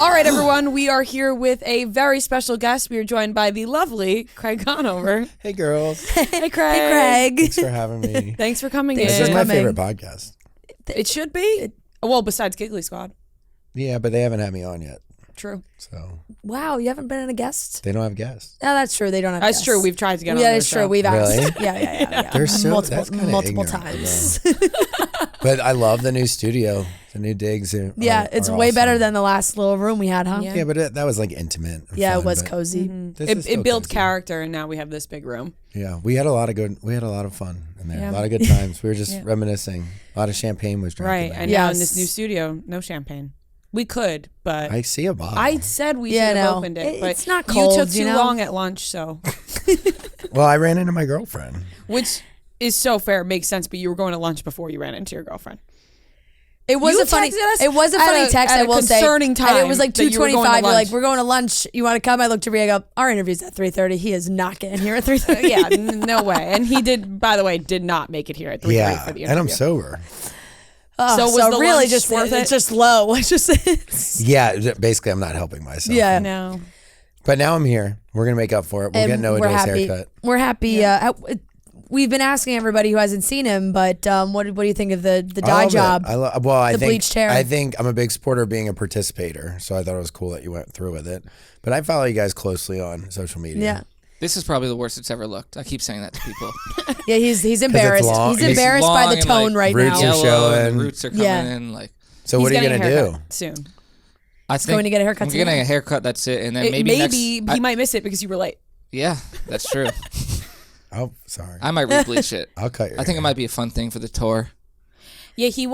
All right, everyone, we are here with a very special guest. We are joined by the lovely Craig Conover. Hey, girls. Hey, Craig. Hey, Craig. Thanks for having me. Thanks for coming in. This is my favorite podcast. It should be. Well, besides Giggly Squad. Yeah, but they haven't had me on yet. True. So Wow, you haven't been a guest? they don't have guests. No, that's true. They don't have That's guests. true. We've tried to get on Yeah, their that's true. show. We've Really? asked. Yeah. They're so multiple that's times. But I love the new studio. The new digs. Yeah, it's way better than the last little room we had, huh? Yeah, but that was like intimate. And Yeah, fun, it was but cozy. this is still It built cozy. character, and now we have this big room. Yeah, we had a lot of fun in there. Yeah. A lot of good times. We were just reminiscing. A lot of champagne was drank. Right. in there. And now in this new studio, no champagne. We could, but I see a bottle. I said we should have opened it. But It's not cold, you took too you know? long at lunch, so. Well, I ran into my girlfriend. Which is so fair. It makes sense, but you were going to lunch before you ran into your girlfriend. It was You a funny. texted us It was a at funny a- text. at I a will say. concerning And it was time like that you were going to 2:25. You're like, lunch. we're going to lunch. You want to come? I looked to Rhea. I go, our interview's at 3:30. He is not getting here at 3:30. Yeah, no way. And he did, by the way, did not make it here at 3:30 Yeah, for the interview. and I'm sober. So was the really lunch just worth it? It's just low. It's just. Yeah, basically, I'm not helping myself. Yeah. No. But now I'm here. We're gonna make up for it. We'll get Noah J's happy. haircut. We're happy. We've been asking everybody who hasn't seen him, but what do you think of the I dye love it. job? I think bleached hair. I think I'm a big supporter of being a participator, so I thought it was cool that you went through with it. But I follow you guys closely on social media. Yeah. This is probably the worst it's ever looked. I keep saying that to people. Yeah, he's embarrassed. long. He's It's embarrassed long by the and, tone like, right roots now. are Yellow, and showing. the roots are coming Yeah. in. Like, So He's what are you getting gonna a do? haircut soon. I think going to get a haircut I'm getting today? a haircut. That's it, and then maybe Maybe next. he might miss it because you were late. Yeah, that's true. Oh, sorry. I might rebleach it. I'll cut your. I think it might be a fun thing for the tour. Yeah, he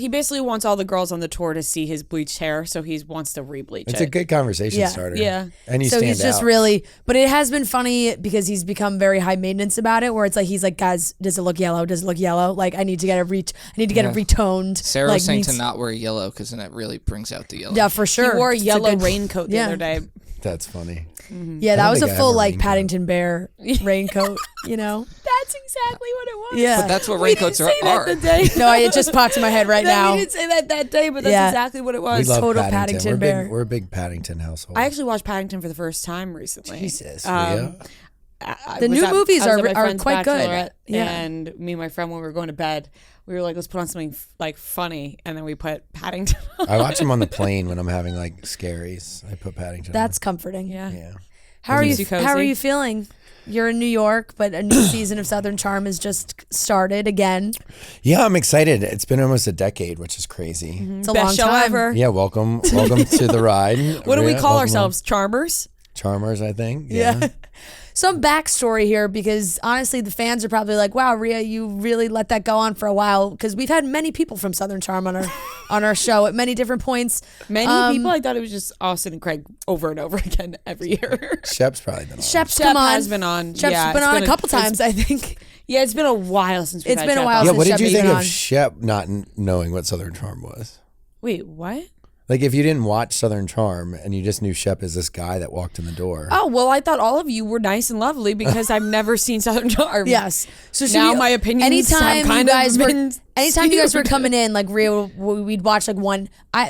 basically wants all the girls on the tour to see his bleached hair, so he wants to rebleach It's it. a good conversation Yeah. starter. Yeah. And you So stand he's just out. really, but it has been funny because he's become very high maintenance about it. Where it's like he's like, guys, does it look yellow? Does it look yellow? Like I need to get it Yeah. retoned. Sarah like, was saying needs- to not wear yellow because then it really brings out the yellow. Yeah, for sure. He wore a It's yellow good- raincoat the Yeah. other day. That's funny. Yeah, I that don't was a think I full have a like raincoat. Paddington Bear raincoat. You know. That's exactly what it was. Yeah. But that's what We raincoats didn't say are. that the day. No, it just popped in my head right now. We didn't say that day, but that's Yeah. exactly what it We was. love total Paddington. Paddington we're Bear. We're a big Paddington household. I actually watched Paddington for the first time recently. Jesus. Um, Leah. I The was new at- movies I was are- at my are friend's quite good. bachelorette, Yeah. And me and my friend, when we were going to bed, we were like, let's put on something like funny, and then we put Paddington on. I watch them on the plane when I'm having like scaries. I put Paddington. That's comforting. Yeah. on. Yeah. How are Keeps you? you cozy. How are you feeling? You're in New York, but a new season of Southern Charm has just started again. Yeah, I'm excited. It's been almost a decade, which is crazy. It's a Best long show time. ever. Yeah, welcome to the ride. What do we Rhea, call welcome ourselves? Charmers? home. Charmers, I think. Yeah. Some backstory here because honestly, the fans are probably like, "Wow, Rhea, you really let that go on for a while." Because we've had many people from Southern Charm on our show at many different points. Many people. I thought it was just Austen and Craig over and over again every year. Shep's probably been on. Shep's Shep come on. has been on. Shep's Yeah, been it's on been a couple it's- times, I think. Yeah, it's been a while since we've It's had been a Shep while on. Yeah, since what did Shep you has think been of on. Shep not knowing what Southern Charm was? Wait, what? Like, if you didn't watch Southern Charm and you just knew Shep as this guy that walked in the door. Oh, well, I thought all of you were nice and lovely because I've never seen Southern Charm. Yes. So Now my opinions have kind of been anytime you guys were skewed. coming in, like we'd watch like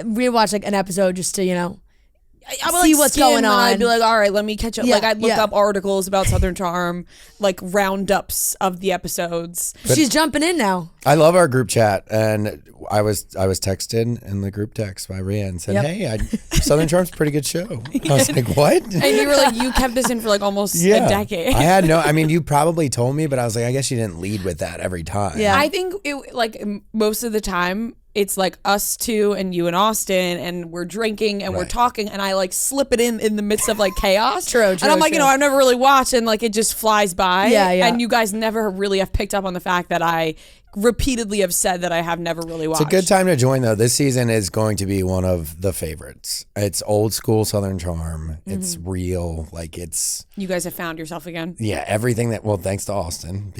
we'd watch like an episode just to I would see like what's skim going and on. I'd be like, all right, let me catch up. Yeah, Like I'd look yeah. up articles about Southern Charm, like roundups of the episodes. She's jumping in now. I love our group chat, and I was texted in the group text by Rhea and said, Yep. "Hey, Southern Charm's a pretty good show." I was like, "What?" And you were like, you kept this in for like almost a decade. I had no. I mean, you probably told me, but I was like, I guess you didn't lead with that every time. Yeah. I think it like most of the time it's like us two and you and Austen and we're drinking and we're Right. talking and I like slip it in the midst of like chaos. True, And I'm like, true. I've never really watched and like it just flies by. Yeah, yeah. And you guys never really have picked up on the fact that I repeatedly have said that I have never really watched. It's a good time to join, though. This season is going to be one of the favorites. It's old school Southern Charm. It's real. Like, it's, You guys have found yourself again. yeah, everything that, well, thanks to Austen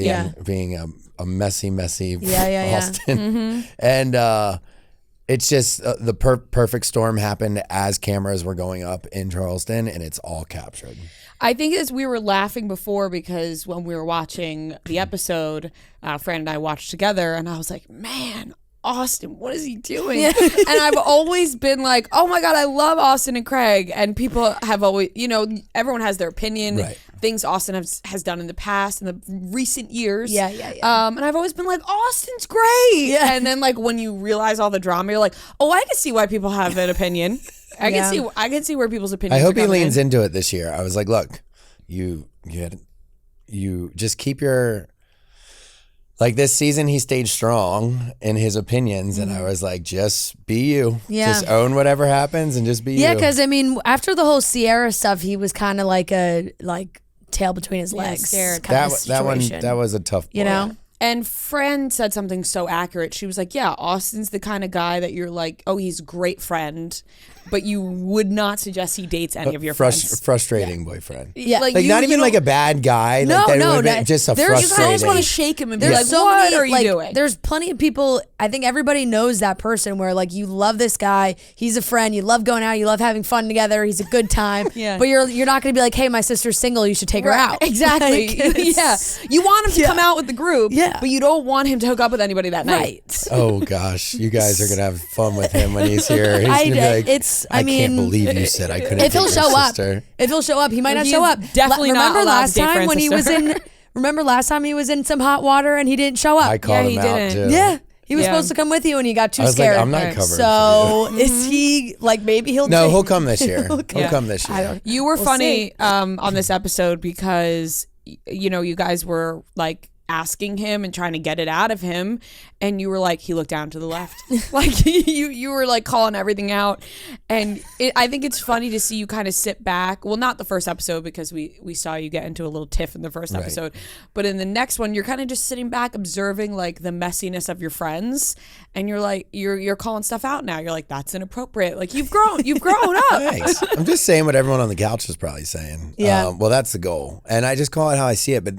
being a messy Yeah. Austen. And it's just the perfect storm happened as cameras were going up in Charleston, and it's all captured. I think as we were laughing before because when we were watching the episode, Fran and I watched together, and I was like, man, Austen, what is he doing? And I've always been like, oh my God, I love Austen and Craig. And people have always, everyone has their opinion. Right. Things Austen has done in the past, in the recent years. Yeah. And I've always been like, Austen's great. Yeah. And then like when you realize all the drama, you're like, oh, I can see why people have an opinion. I can see where people's opinions. I hope are he coming leans in. into it this year. I was like, look, you just keep your. Like this season, he stayed strong in his opinions, and I was like, just be you. Yeah. Just own whatever happens and just be you. Yeah, because I mean, after the whole Sierra stuff, he was kind of like a tail between his legs. scared. Kind of that one, situation. that was a tough You blow. know? And Fran said something so accurate. She was like, yeah, Austin's the kind of guy that you're like, oh, he's a great friend, but you would not suggest he dates any of your friends. Frustrating boyfriend. Yeah. Like you- not you even like a bad guy. No, like, that no, would've been that- just a there's- you frustrating. I just want to shake him and be There's like, so what many, are you like, doing? There's plenty of people, I think everybody knows that person where like you love this guy, he's a friend, you love going out, you love having fun together, he's a good time. Yeah. But you're not gonna be like, hey, my sister's single, you should take her out. Exactly. Like, Yeah. You want him to come out with the group, Yeah. but you don't want him to hook up with anybody that night. Right. Oh gosh, you guys are gonna have fun with him when he's here. He's gonna be like, I can't mean, believe you said I couldn't. if he'll date your show up, sister. he might not He's show up. definitely not remember allowed last to date time when he was Francis. in. Remember last time he was in some hot water and he didn't show up. I called he him out didn't. too. Yeah, he was Yeah. supposed to come with you and he got too I was scared. like, I'm not Right. covered. So for is he like maybe he'll? you. No, take- he'll come this year. He'll Yeah. come this year. I don't. You were We'll funny see. on this episode because you guys were like asking him and trying to get it out of him, and you were like, he looked down to the left. Like you were like calling everything out, and I think it's funny to see you kind of sit back. Well, not the first episode because we saw you get into a little tiff in the first Right. episode, but in the next one you're kind of just sitting back observing like the messiness of your friends, and you're like you're calling stuff out now. You're like, that's inappropriate. Like you've grown up. Thanks. I'm just saying what everyone on the couch is probably saying. Yeah. Well, that's the goal, and I just call it how I see it. But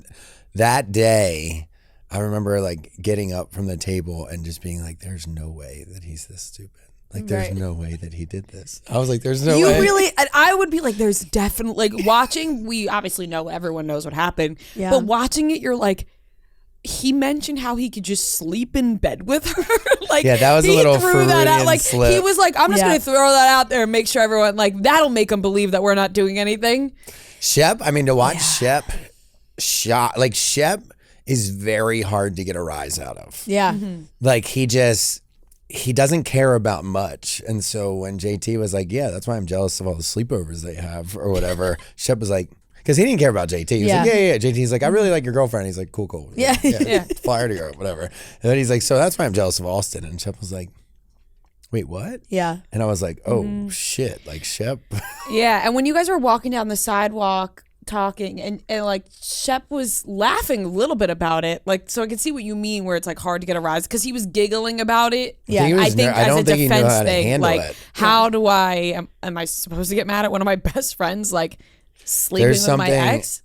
that day, I remember like getting up from the table and just being like, "There's no way that he's this stupid. Like, there's Right. no way that he did this." I was like, "There's no You way." really, and I would be like, there's definitely, like, watching, we obviously know, everyone knows what happened, Yeah. but watching it, you're like, he mentioned how he could just sleep in bed with her. Like, Yeah, that was a he little threw that out. Freudian Like, slip. he was like, I'm just Yeah. going to throw that out there and make sure everyone, like, that'll make them believe that we're not doing anything. Shep. I mean, to watch Shep Shep is very hard to get a rise out of. Yeah. Like he doesn't care about much. And so when JT was like, yeah, that's why I'm jealous of all the sleepovers they have or whatever, Shep was like, because he didn't care about JT. He was like, yeah. JT's like, I really like your girlfriend. He's like, cool. Yeah. Yeah. Fly her to Europe, whatever. And then he's like, so that's why I'm jealous of Austen. And Shep was like, wait, what? Yeah. And I was like, oh shit, like Shep. Yeah. And when you guys were walking down the sidewalk talking and like Shep was laughing a little bit about it, like, so I could see what you mean where it's like hard to get a rise because he was giggling about it. Yeah. He was I think I as don't a think he knew defense how to thing, handle like, it. how do am I supposed to get mad at one of my best friends like sleeping There's with something my ex?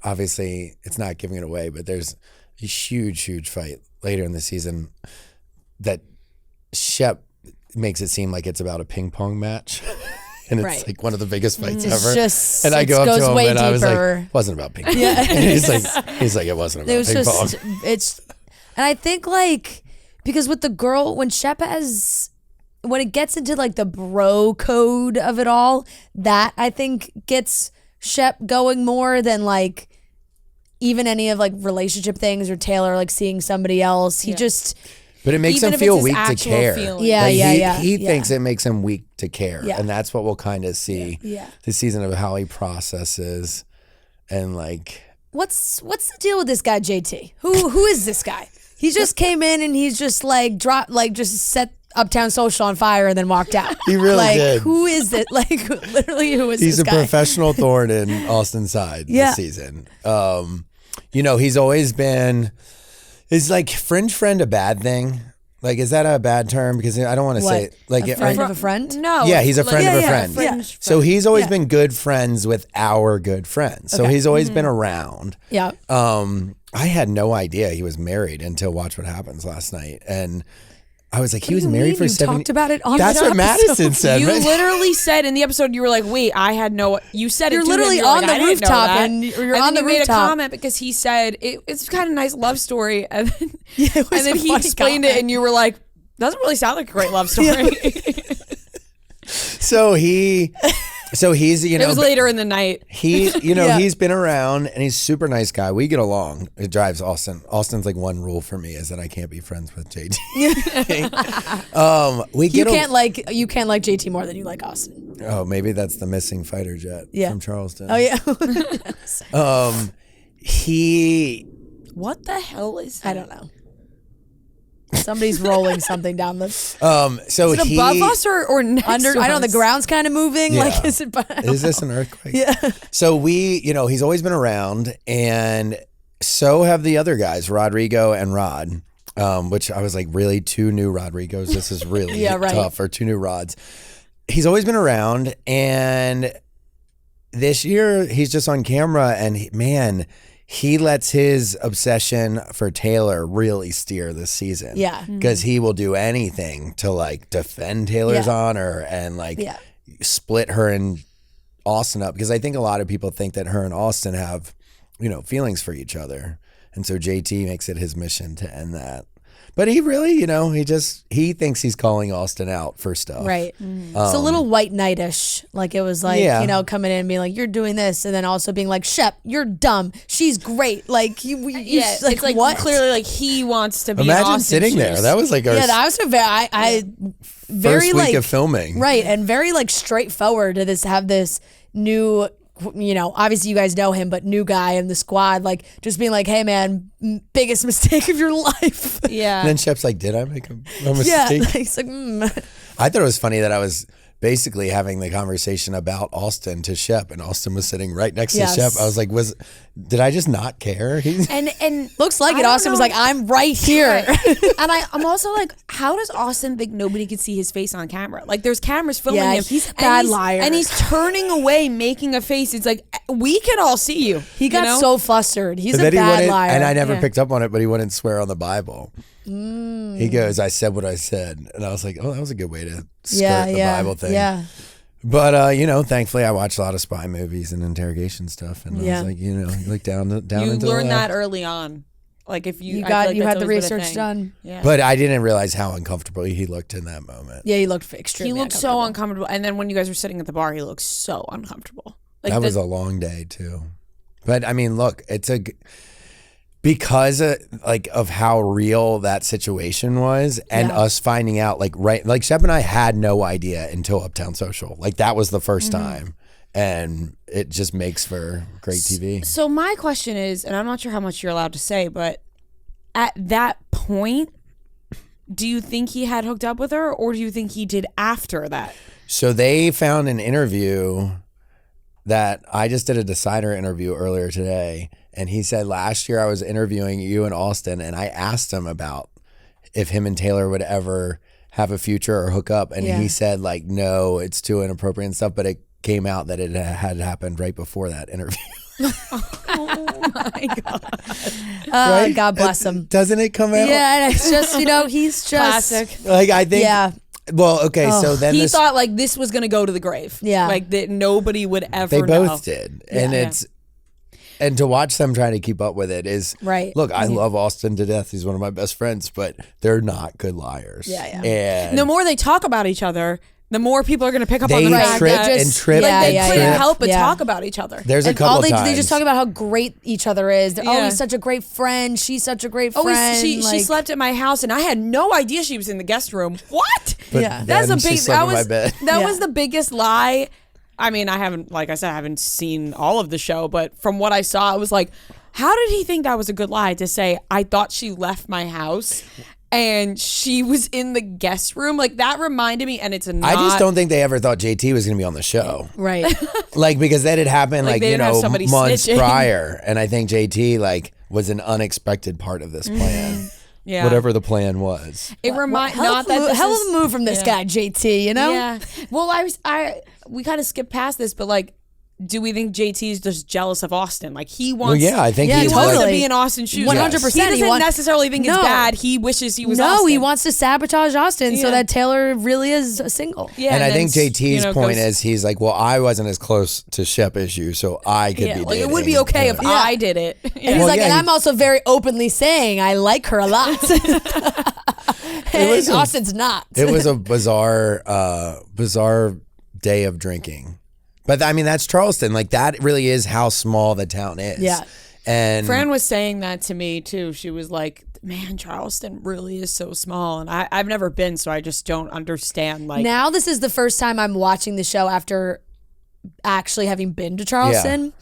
Obviously it's not giving it away, but there's a huge fight later in the season that Shep makes it seem like it's about a ping pong match. And it's Right. like one of the biggest fights It's ever. just- and I it go up to goes him way and I was like, deeper. it wasn't about ping pong. Yeah. And he's like, it wasn't about It was ping just pong. it's, and I think like because with the girl when Shep when it gets into like the bro code of it all, that I think gets Shep going more than like even any of like relationship things or Taylor like seeing somebody else. He just But it makes Even him if feel it's his weak to actual care. feeling. Yeah, Like, yeah, He yeah. thinks it makes him weak to care. Yeah. And that's what we'll kind of see Yeah. this season of how he processes and like what's the deal with this guy JT? Who is this guy? He just came in and he's just like just set Uptown Social on fire and then walked out. He really like, did. Who is it? Like literally, who is he's this a guy? professional thorn in Austen's side Yeah. this season. He's always been. Is like fringe friend a bad thing? Like, is that a bad term? Because I don't want to What? say like A friend of a friend? No. Yeah, he's a friend yeah, of a yeah, friend. fringe So he's always Yeah. been good friends with our good friends. So Okay. he's always been around. Yeah. I had no idea he was married until Watch What Happens last night, and I was like, he What was do you married mean? for You 7 talked about it on That's the what episode. Madison said. You right? literally said in the episode, you were like, wait, I had no, you said You're it to him, literally you were on like, the I didn't know rooftop that. and you're and on then the you made a rooftop. comment because he said, it's kind of a nice love story. And then, Yeah, it was and then a he funny explained it comment. and you were like, doesn't really sound like a great love story. So he's, you know, It was later in the night. he, you know, Yeah. he's been around and he's a super nice guy. We get along. It drives Austen. Austen's like one rule for me is that I can't be friends with JT. You can't like JT more than you like Austen. Oh, maybe that's the missing fighter jet from Charleston. Oh yeah. He, What the hell is that? I don't know. Somebody's rolling something down the so Is it he, above us or next under. to I don't know. The us? ground's kind of moving. Yeah. Like, is it? Is this an earthquake? Yeah. So we, you know, he's always been around, and so have the other guys, Rodrigo and Rod. Which I was like, really, 2 new Rodrigos? This is really Yeah, right. tough, or 2 new Rods. He's always been around, and this year he's just on camera, and he lets his obsession for Taylor really steer this season. Yeah. Because he will do anything to like defend Taylor's Yeah. honor and like Yeah. split her and Austen up. Because I think a lot of people think that her and Austen have, you know, feelings for each other. And so JT makes it his mission to end that. But he really, you know, he thinks he's calling Austen out for stuff. Right. It's a little white knight-ish. Like it was like, Yeah. you know, coming in and being like, you're doing this. And then also being like, Shep, you're dumb. She's great. Like, Yeah, like, it's like what? clearly like he wants to be in Imagine Austin's sitting there. shoes. That was like our Yeah, that was a very, very first like, week of filming. right. And very like straightforward to have this new, you know, obviously you guys know him, but new guy in the squad, like just being like, hey man, biggest mistake of your life. Yeah. And then Shep's like, did I make a Yeah. mistake? Like, it's like, I thought it was funny that I was basically having the conversation about Austen to Shep, and Austen was sitting right next Yes. to Shep. I was like, did I just not care? and looks like I it. don't Austin was know. like, I'm right here. and I'm also like, how does Austen think nobody could see his face on camera? Like, there's cameras filming Yeah, him. he's a and bad liar. And he's turning away, making a face. It's like, we can all see you. He got you know? so flustered. He's But a then he bad wouldn't, liar. and I never Yeah. picked up on it, but he wouldn't swear on the Bible. He goes, I said what I said. And I was like, oh, that was a good way to skirt the Bible thing. Yeah. But, you know, thankfully I watched a lot of spy movies and interrogation stuff. And I Yeah. was like, you know, like down You into the learned left. that early on. Like, if you, You I feel like you that's had the always been a research thing. done. Yeah. But I didn't realize how uncomfortable he looked in that moment. Yeah, he looked he extremely looked so uncomfortable. And then when you guys were sitting at the bar, he looked so uncomfortable. Like That was a long day too. But I mean, look, because of how real that situation was, and Yeah. us finding out like Shep and I had no idea until Uptown Social. Like that was the first time, and it just makes for great TV. So my question is, and I'm not sure how much you're allowed to say, but at that point, do you think he had hooked up with her, or do you think he did after that? So they found an interview that I just did a Decider interview earlier today, and he said last year I was interviewing you and Austen, and I asked him about if him and Taylor would ever have a future or hook up, and Yeah. he said like, no, it's too inappropriate and stuff, but it came out that it had happened right before that interview. Oh my god! Right? God bless him. Doesn't it come out? Yeah, and it's just, you know, he's just Classic. Like I think. Yeah. Well, okay, so then He this, thought like this was gonna go to the grave. Yeah. like that nobody would ever. they both know. did, and Yeah. and to watch them trying to keep up with it is Right. Look, I love Austen to death. He's one of my best friends, but they're not good liars. Yeah, And The more they talk about each other, the more people are gonna pick up on they the fact trip that and trip yeah, and they yeah, couldn't trip. help but Yeah. talk about each other. There's a And couple all they times. just talk about how great each other is. Oh, Yeah. he's such a great friend. She's such a great Oh, friend. she like, slept at my house, and I had no idea she was in the guest room. What? But Yeah. That's a then she big. slept That in my was bed. that Yeah. was the biggest lie. I mean, I haven't, like I said, I haven't seen all of the show, but from what I saw, it was like, how did he think that was a good lie to say? I thought she left my house, and she was in the guest room. Like that reminded me, and it's not. I just don't think they ever thought JT was going to be on the show. right. Like, because that had happened, Like, like, they you didn't have know, somebody months snitching. prior. And I think JT, like, was an unexpected part of this plan. Yeah. Whatever the plan was. It reminds hell not of that a this hell is- of a move from this guy, JT. You know. Yeah. Well, we kind of skipped past this, but like, do we think JT is just jealous of Austen? Like he wants, I think Yeah, he he's wants totally. to be in Austin's shoes. 100%. He doesn't He necessarily think it's No. bad. He wishes he was. No, Austen. he wants to sabotage Austen so Yeah. that Taylor really is single. Yeah, and I think then, JT's point goes- is he's like, well, I wasn't as close to Shep as you, so I could be like dating. it would be okay if I did it. And he's Well, like, yeah, and he- I'm also very openly saying I like her a lot. And Austin's not. It was a bizarre day of drinking. But I mean, that's Charleston. Like that really is how small the town is. Yeah. And Fran was saying that to me too. She was like, "Man, Charleston really is so small," and I've never been, so I just don't understand. Like Now this is the first time I'm watching the show after actually having been to Charleston.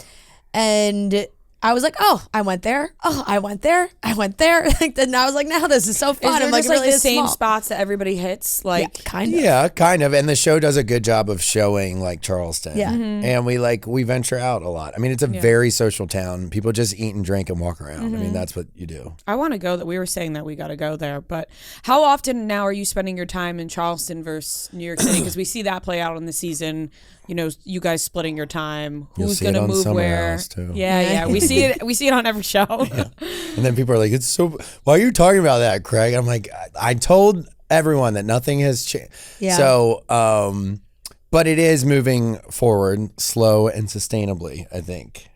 And I was like, oh, I went there. Oh, I went there. I went there. Like then I was like, now this is so fun. is there I'm like, just like really the is same small. spots that everybody hits? Like Kind of. yeah, kind of. And the show does a good job of showing like Charleston. Yeah. And we venture out a lot. I mean, it's a very social town. People just eat and drink and walk around. I mean, that's what you do. I want to go. That we were saying that we got to go there, but how often now are you spending your time in Charleston versus New York City? Because we see that play out in the season. You know, you guys splitting your time. You'll Who's see it going to on move Summer where? House, too. Yeah. We see it. We see it on every show. And then people are like, it's so, why are you talking about that, Craig? I'm like, I told everyone that nothing has changed. Yeah. So, but it is moving forward slow and sustainably, I think.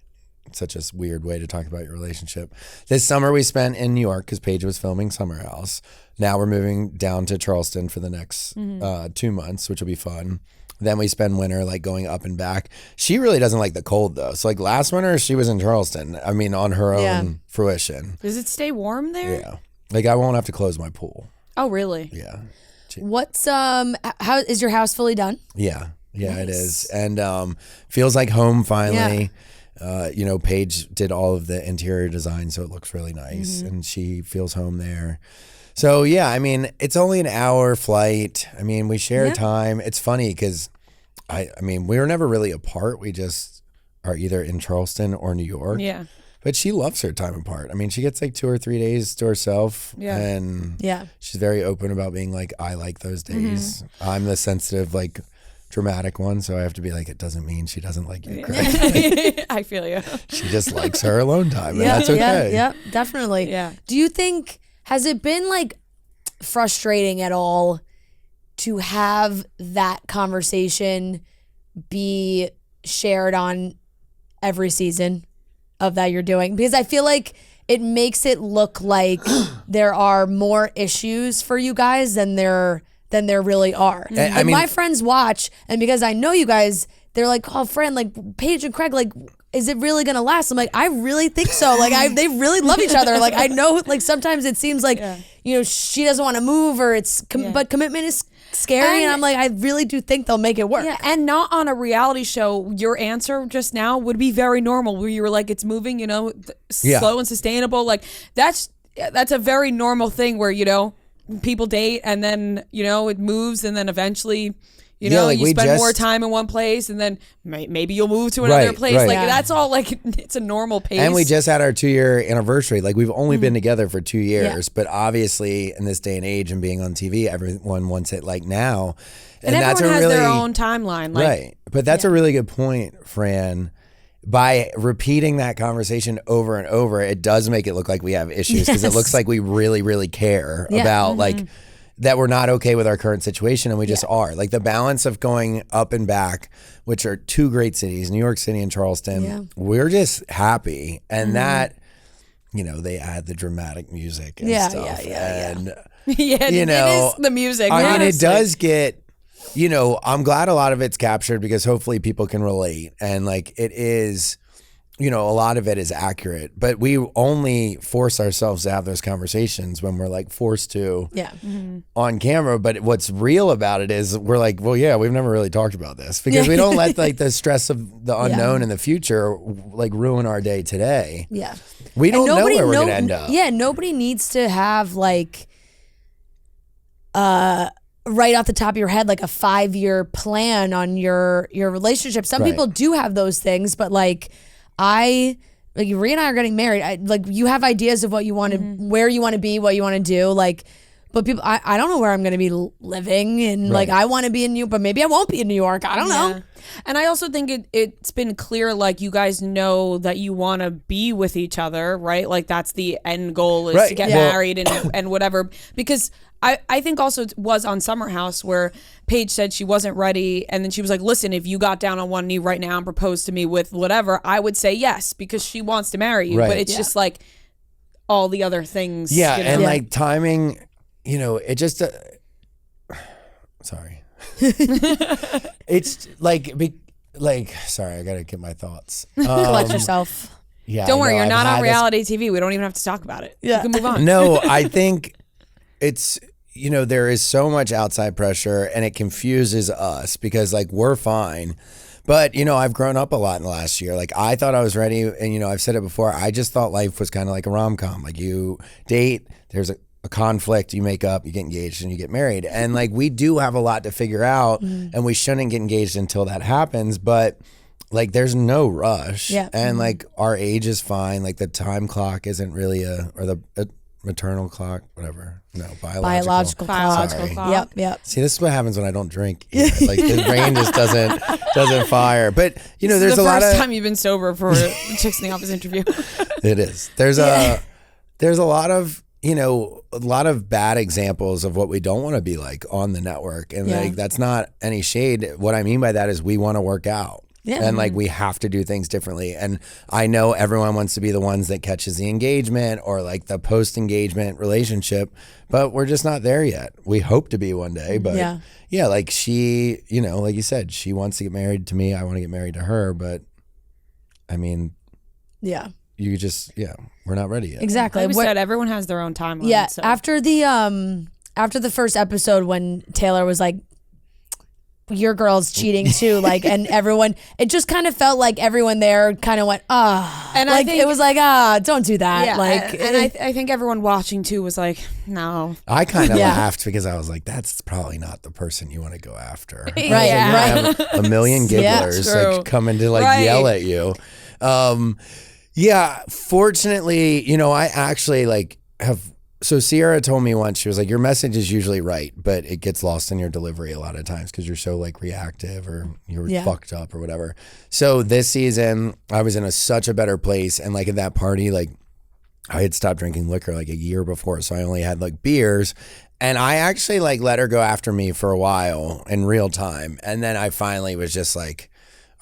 It's such a weird way to talk about your relationship. This summer we spent in New York because Paige was filming Summer House. Now we're moving down to Charleston for the next 2 months, which will be fun. Then we spend winter like going up and back. She really doesn't like the cold though. So like last winter she was in Charleston. I mean on her own fruition. Does it stay warm there? Yeah. Like I won't have to close my pool. Oh, really? Yeah. What's how is your house fully done? Yeah. Yeah, it is. And feels like home finally. You know, Paige did all of the interior design so it looks really nice and she feels home there. So yeah, I mean, it's only an hour flight. I mean, we share time. It's funny because I mean, we were never really apart. We just are either in Charleston or New York. Yeah. But she loves her time apart. I mean, she gets like 2 or 3 days to herself. Yeah. And Yeah. she's very open about being like, I like those days. I'm the sensitive, like dramatic one. So I have to be like, it doesn't mean she doesn't like you, Craig. I feel you. She just likes her alone time. And that's okay. Yeah, definitely. Yeah. Do you think has it been like frustrating at all to have that conversation be shared on every season of that you're doing? Because I feel like it makes it look like there are more issues for you guys than there really are. I Like mean- my friends watch, and because I know you guys, they're like, oh, friend, like Paige and Craig, like, is it really gonna last? I'm like, I really think so. Like, they really love each other. Like, I know, like sometimes it seems like, you know, she doesn't want to move, or but commitment is scary, and I'm like, I really do think they'll make it work. Yeah, and not on a reality show. Your answer just now would be very normal, where you were like, "It's moving, you know, slow and sustainable." Like that's a very normal thing where you know people date and then you know it moves and then eventually. You know, like you we spend more just- time in one place, and then maybe you'll move to another Right, place. right. Like Yeah. that's all. Like it's a normal pace. And we just had our 2-year anniversary. Like we've only Mm-hmm. been together for 2 years, but obviously in this day and age and being on TV, everyone wants it like now. and that's everyone a has really their own timeline. Like, right. But that's a really good point, Fran. By repeating that conversation over and over, it does make it look like we have issues because it looks like we really, really care about like that we're not okay with our current situation, and we just are. Like the balance of going up and back, which are 2 great cities, New York City and Charleston, we're just happy. And that, you know, they add the dramatic music and stuff. And, yeah, you know, it is the music. I mean, it honestly. does get, you know, I'm glad a lot of it's captured because hopefully people can relate. And like it is, you know, a lot of it is accurate, but we only force ourselves to have those conversations when we're like forced to on camera. But what's real about it is we're like, well, yeah, we've never really talked about this because we don't let like the stress of the unknown in the future like ruin our day today. Yeah. We don't And know where we're going to end up. Yeah, nobody needs to have like right off the top of your head like a 5-year plan on your relationship. Some Right. people do have those things, but like Rhea and I are getting married. Like you have ideas of what you want to, where you want to be, what you want to do. Like But people, I don't know where I'm going to be living, and like I want to be in New York, but maybe I won't be in New York. I don't know. And I also think it's been clear, like you guys know that you want to be with each other, right? Like that's the end goal is to get married and whatever. Because I think also it was on Summer House where Paige said she wasn't ready, and then she was like, listen, if you got down on one knee right now and proposed to me with whatever, I would say yes, because she wants to marry you. But it's just like all the other things. Yeah, you know? and like timing, you know, it just sorry. It's like sorry, I gotta get my thoughts. Collect yourself. Yeah, Don't worry, you're not on reality TV. We don't even have to talk about it. Yeah. You can move on. No, I think it's, you know, there is so much outside pressure and it confuses us because like we're fine. But, you know, I've grown up a lot in the last year. Like I thought I was ready, and, you know, I've said it before, I just thought life was kind of like a rom-com. Like you date, there's a conflict, you make up, you get engaged, and you get married. And like we do have a lot to figure out, and we shouldn't get engaged until that happens. But like there's no rush, and like our age is fine. Like the time clock isn't really or the maternal clock, whatever. No, biological clock. Yep. See, this is what happens when I don't drink. Like the brain just doesn't fire. But you know, there's the a lot of first time you've been sober for a Chicks in the Office interview. It is. There's a lot of, you know, a lot of bad examples of what we don't want to be like on the network. And like, that's not any shade. What I mean by that is we want to work out. Yeah. And like we have to do things differently. And I know everyone wants to be the ones that catches the engagement or like the post-engagement relationship, but we're just not there yet. We hope to be one day. But yeah, like she, you know, like you said, she wants to get married to me. I want to get married to her. But I mean, you just, we're not ready yet. Exactly. Like we said, everyone has their own timeline. Yeah. So. After the first episode when Taylor was like, your girl's cheating too, like, and everyone, it just kind of felt like everyone there kind of went, and like, I think, it was like, don't do that. Yeah, like, and I think everyone watching too was like, no. I kind of laughed because I was like, that's probably not the person you want to go after. Right. Have a million gigglers like coming to like yell at you. Fortunately, you know, I actually like so Sierra told me once, she was like, your message is usually right, but it gets lost in your delivery a lot of times because you're so like reactive or you're fucked up or whatever. So this season, I was in such a better place. And like at that party, like I had stopped drinking liquor like a year before. So I only had like beers. And I actually like let her go after me for a while in real time. And then I finally was just like,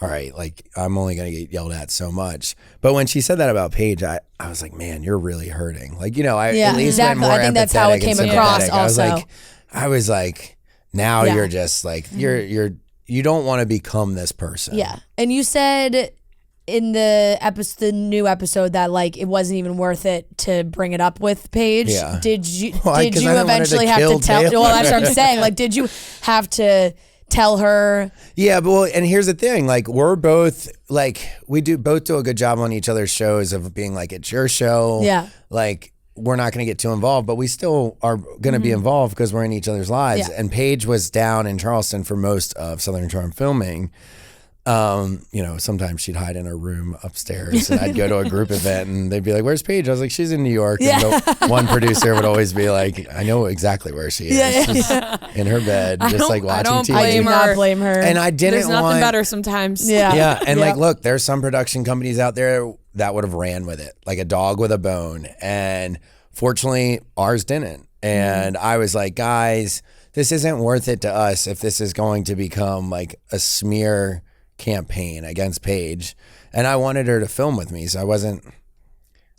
all right, like I'm only going to get yelled at so much. But when she said that about Paige, I was like, man, you're really hurting. Like, you know, I at least went more I think that's how it came across also. I was like, now you're just like, you don't want to become this person. Yeah. And you said in the new episode that like it wasn't even worth it to bring it up with Paige. Yeah. Did you eventually have to tell? Taylor. Well, that's what I'm saying. Like, did you have to tell her? Yeah, but and here's the thing, like we're both like we both do a good job on each other's shows of being like, it's your show. Yeah. Like we're not going to get too involved, but we still are going to be involved because we're in each other's lives. Yeah. And Paige was down in Charleston for most of Southern Charm filming. You know, sometimes she'd hide in her room upstairs and I'd go to a group event and they'd be like, where's Paige? I was like, she's in New York. And one producer would always be like, I know exactly where she is. She's in her bed, just like watching TV. I do not blame her. And I didn't There's nothing better sometimes. Yeah. And like, look, there's some production companies out there that would have ran with it, like a dog with a bone. And fortunately, ours didn't. And I was like, guys, this isn't worth it to us if this is going to become like a smear campaign against Paige. And I wanted her to film with me, so I wasn't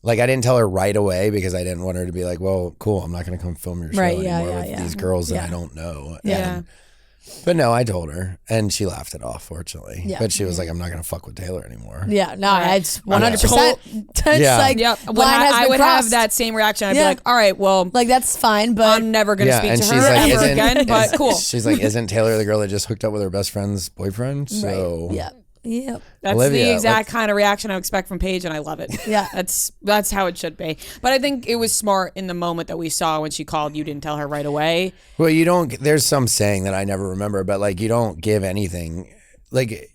like, I didn't tell her right away because I didn't want her to be like, well, cool, I'm not going to come film your show anymore with these girls that I don't know. But no, I told her, and she laughed it off, fortunately. Yeah. But she was like, I'm not going to fuck with Taylor anymore. Yeah, no, it's 100%. Yeah. Like, I would have that same reaction. I'd be like, all right, well, like that's fine, but I'm never going to speak to her like, ever again, but cool. She's like, isn't Taylor the girl that just hooked up with her best friend's boyfriend? So Yep. That's Olivia, the exact kind of reaction I expect from Paige, and I love it. Yeah. That's how it should be. But I think it was smart in the moment that we saw when she called. You didn't tell her right away. Well, you don't, there's some saying that I never remember, but like you don't give anything. Like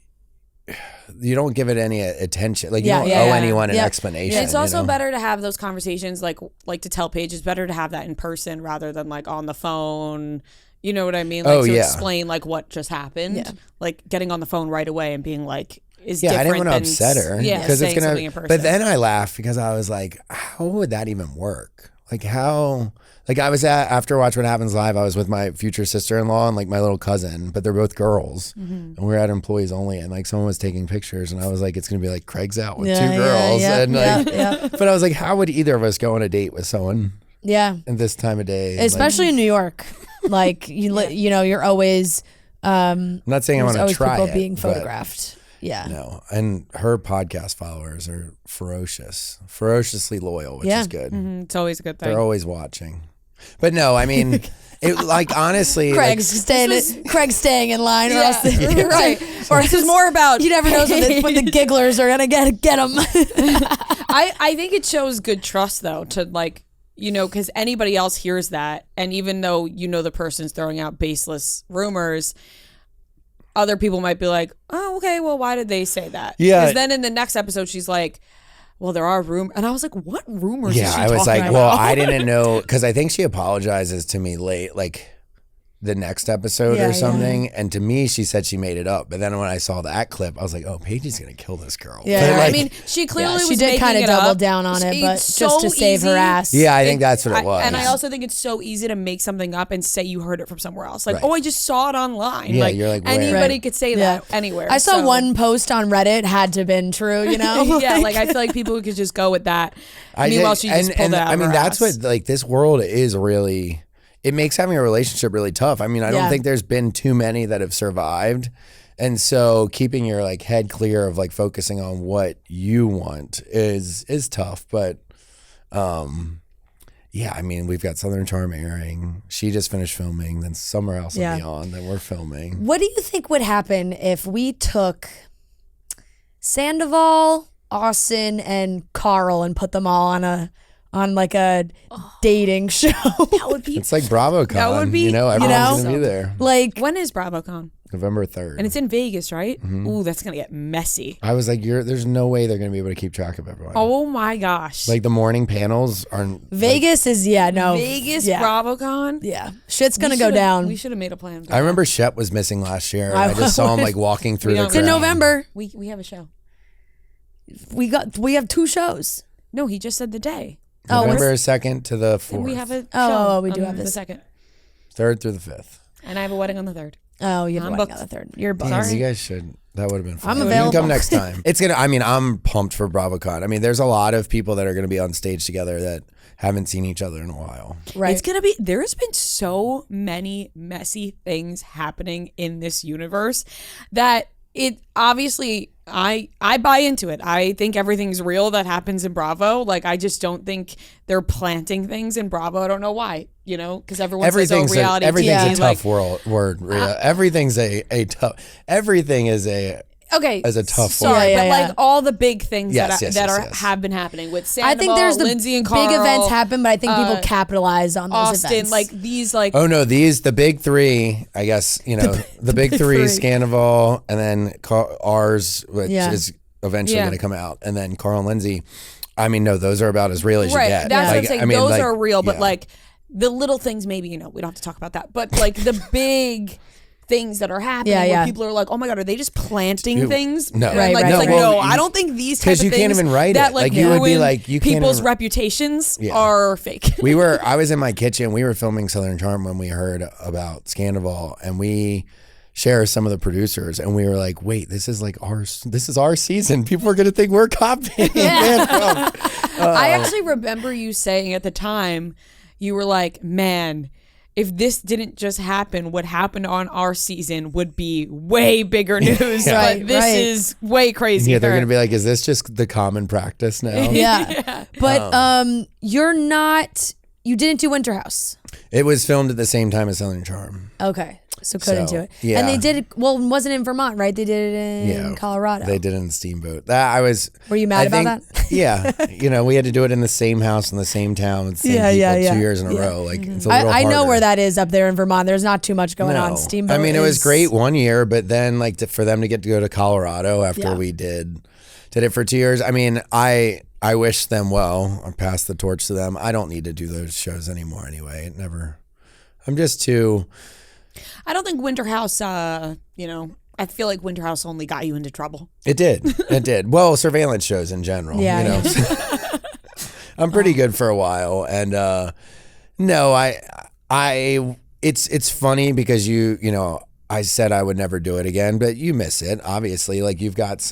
you don't give it any attention. Like, you Yeah, don't yeah, owe yeah. anyone an Yeah. explanation. It's also you know? better to have those conversations, like to tell Paige, it's better to have that in person rather than like on the phone. You know what I mean? Like to explain like what just happened. Yeah. Like getting on the phone right away and being like, is Yeah, I different didn't want to than upset her. Yeah, because saying it's something in gonna. person. But then I laughed because I was like, how would that even work? Like how? Like I was after Watch What Happens Live, I was with my future sister-in-law and like my little cousin, but they're both girls, and we were at employees only, and like someone was taking pictures, and I was like, it's gonna be like Craig's out with two girls, and like, but I was like, how would either of us go on a date with someone? Yeah. At this time of day, Especially in New York, like you know, you're always. I'm not saying I want to try people it, being but photographed. Yeah. no, and her podcast followers are ferociously loyal, which is good. It's always a good thing. They're always watching. But no, I mean, it like honestly, Craig's staying in line, or else right. Or this is more about you never know when the gigglers are gonna get them. I think it shows good trust though to like, you know, because anybody else hears that, and even though you know the person's throwing out baseless rumors, other people might be like, oh, okay, well, why did they say that? Yeah. Because then in the next episode, she's like, well, there are rumors. And I was like, what rumors is she I was talking like, about? well, I didn't know, because I think she apologizes to me late, like the next episode or something. And to me, she said she made it up. But then when I saw that clip, I was like, oh, Paige is going to kill this girl. Yeah. But, like, I mean, she clearly she was did kind of double up. down on it, but It's just so to save her easy. ass. yeah, I think that's what it was. And I also think it's so easy to make something up and say you heard it from somewhere else. Like, Right. oh, I just saw it online. Yeah, you're like, where? anybody Right. could say Yeah. that anywhere. I saw So- one post on Reddit had to have been true, you know? yeah, like I feel like people could just go with that. Meanwhile, she just pulled it out I of mean, her that's ass. what, like, this world is really, it makes having a relationship really tough. I mean, I don't Yeah. think there's been too many that have survived. And so keeping your like head clear of like focusing on what you want is tough. But yeah, I mean, we've got Southern Charm airing. She just finished filming. Then Summer House will be on. Then we're filming. What do you think would happen if we took Sandoval, Austen, and Carl and put them all on like a dating show? That would be It's like BravoCon. That would be- you know, everyone's know? gonna be there. Like, when is BravoCon? November 3rd. And it's in Vegas, right? Ooh, that's gonna get messy. I was like, there's no way they're gonna be able to keep track of everyone. Oh my gosh. Like the morning panels are Vegas is Vegas yeah. BravoCon. Yeah, shit's gonna We go should've- down. We should have made a plan. I remember Shep was missing last year. And I just saw him like walking through the don't- It's in crowd. November. We have a show. We have 2 shows. No, he just said the day. November 2nd to the 4th. And we have a show. Oh, we do on have the this. 2nd. 3rd through the 5th. And I have a wedding on the 3rd. Oh, you have I'm one booked. on the 3rd. You're booked. Damn, you guys should. That would have been fun. I'm You can available. come next time. It's gonna. I mean, I'm pumped for BravoCon. I mean, there's a lot of people that are gonna be on stage together that haven't seen each other in a while. Right. It's gonna be. There's been so many messy things happening in this universe that it obviously I buy into it. I think everything's real that happens in Bravo. Like I just don't think they're planting things in Bravo. I don't know why. You know, because everyone says, oh, reality everything's TV. a tough word. Rhea. Everything's a tough. Everything is a. Okay, as a tough sorry, word. but Yeah, like yeah. all the big things Yes, that have been happening with Sandoval, I think there's the Lindsay and Carl, big events happen, but I think people capitalize on those Austen, events. like these, like Oh no, the big three. I guess you know the big three: Sandoval, and then ours, which Yeah. is eventually Yeah. going to come out, and then Carl and Lindsay. I mean, no, those are about as real as you right. get. That's what I'm Like, saying. I mean, Those like, are real, but yeah. like the little things, maybe we don't have to talk about that, but like the big things that are happening, Yeah, where yeah. people are like, "Oh my god, are they just planting Dude, things?" no. And Right, like, right, it's like right. no, Well, I don't think these type 'cause of you things can't even write that it. like Like, you would be ruin like, you can't people's even- reputations Yeah. are fake. I was in my kitchen. We were filming Southern Charm when we heard about Scandival, and we share some of the producers, and we were like, "Wait, this is our season. People are gonna think we're copying." I actually remember you saying at the time, you were like, "Man, if this didn't just happen, what happened on our season would be way bigger news." Right, But this right. is way crazy. Yeah, they're gonna be like, "Is this just the common practice now?" yeah. But you didn't do Winter House. It was filmed at the same time as Southern Charm. Okay. So couldn't do it. Yeah. And they did, well, wasn't it in Vermont, right? They did it in Colorado. They did it in Steamboat. That I was. Were you mad about that? Yeah. We had to do it in the same house in the same town with the same people 2 years in a row. Like it's a little I know harder. where that is up there in Vermont. There's not too much going on. Steamboat. I mean, it was great one year, but then like for them to get to go to Colorado after we did it for 2 years. I mean, I wish them well. I passed the torch to them. I don't need to do those shows anymore anyway. I'm just too. I don't think Winter House, I feel like Winter House only got you into trouble. It did. It did. Well, surveillance shows in general. Yeah. I'm pretty good for a while. And no, it's funny because I said I would never do it again, but you miss it, obviously. Like you've got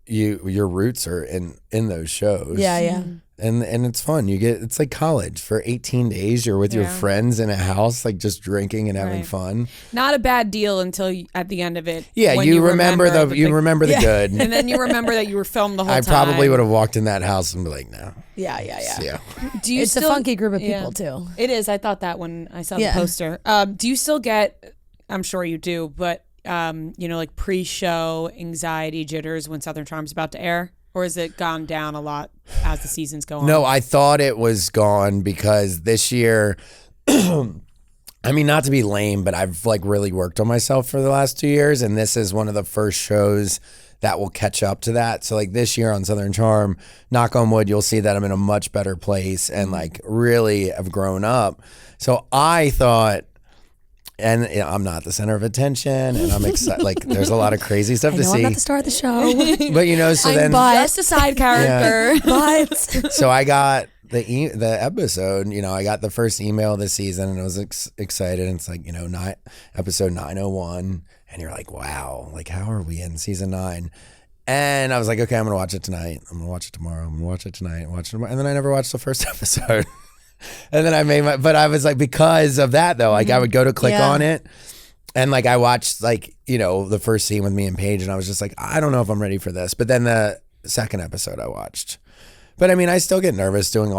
your roots are in those shows. Yeah. And it's fun. It's like college for 18 days. You're with your friends in a house, like just drinking and having fun. Not a bad deal until at the end of it. Yeah, when you remember the good. And then you remember that you were filmed the whole I time. probably would have walked in that house and be like, no. Yeah. It's a funky group of people too. It is. I thought that when I saw the poster. Do you still get, I'm sure you do, but like pre-show anxiety jitters when Southern Charm's about to air? Or has it gone down a lot as the seasons go on? No, I thought it was gone because this year, I mean, not to be lame, but I've like really worked on myself for the last 2 years. And this is one of the first shows that will catch up to that. So like this year on Southern Charm, knock on wood, you'll see that I'm in a much better place and like really have grown up. So I thought, and I'm not the center of attention, and I'm excited. Like, there's a lot of crazy stuff to see. I'm not the star of the show, but so then just a side character. But so I got the episode. I got the first email this season, and I was excited. And it's like episode 901, and you're like, wow, like how are we in season 9? And I was like, okay, I'm gonna watch it tonight. I'm gonna watch it tomorrow. I'm gonna watch it tonight. Watch it tomorrow. And then I never watched the first episode. And then but I was like, because of that though, like I would go to click on it and like I watched like, the first scene with me and Paige and I was just like, I don't know if I'm ready for this. But then the second episode I watched. But I mean, I still get nervous doing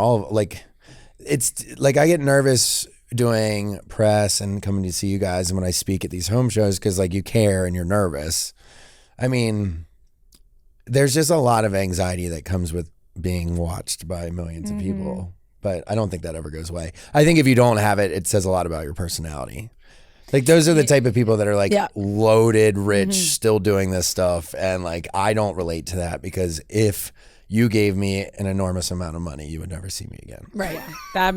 it's like I get nervous doing press and coming to see you guys and when I speak at these home shows because like you care and you're nervous. I mean, there's just a lot of anxiety that comes with being watched by millions of people. But I don't think that ever goes away. I think if you don't have it, it says a lot about your personality. Like those are the type of people that are like loaded, rich, still doing this stuff. And like, I don't relate to that because if you gave me an enormous amount of money, you would never see me again. Right. That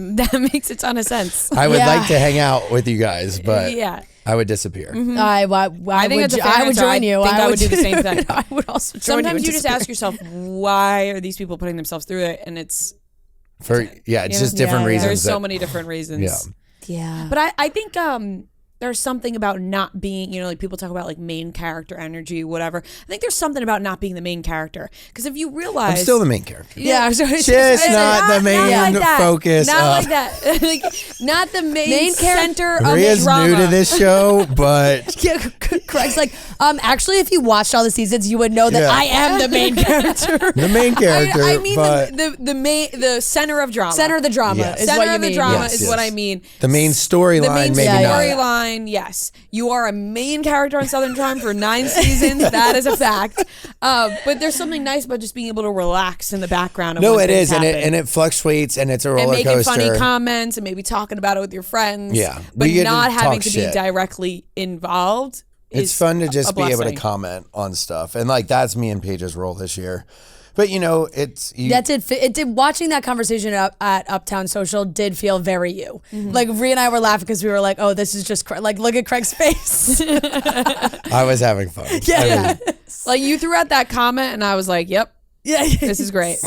makes a ton of sense. I would like to hang out with you guys, but I would disappear. I would join you. I would do the same thing. I would also join Sometimes you. You just ask yourself, why are these people putting themselves through it? And it's just different reasons. There's so many different reasons. Yeah. But I think there's something about not being, like people talk about like main character energy, whatever. I think there's something about not being the main character. Because if you realize. I'm still the main character. Yeah. Just not the main focus. Not like that. Like, not the main center of Maria's drama. new to this show, but. Craig's like, actually, if you watched all the seasons, you would know that I am the main character. The main character. I mean, but the center of drama. Center of the drama is center what you of the mean. drama Yes, is yes. what I mean. The main storyline, maybe not. Storyline, yes. You are a main character on Southern Charm for 9 seasons. That is a fact. But there's something nice about just being able to relax in the background. No, it is, and it fluctuates, and it's a roller and coaster. making funny comments and maybe talking about it with your friends. Yeah, but we not get to having talk to shit. be directly involved. It's fun to just a be able to blessing. comment on stuff, and like that's me and Paige's role this year. But that's it. It did. Watching that conversation at Uptown Social did feel very you. Like Rhea and I were laughing because we were like, "Oh, this is just like look at Craig's face." I was having fun. Yeah. Like you threw out that comment, and I was like, "Yep, this is great."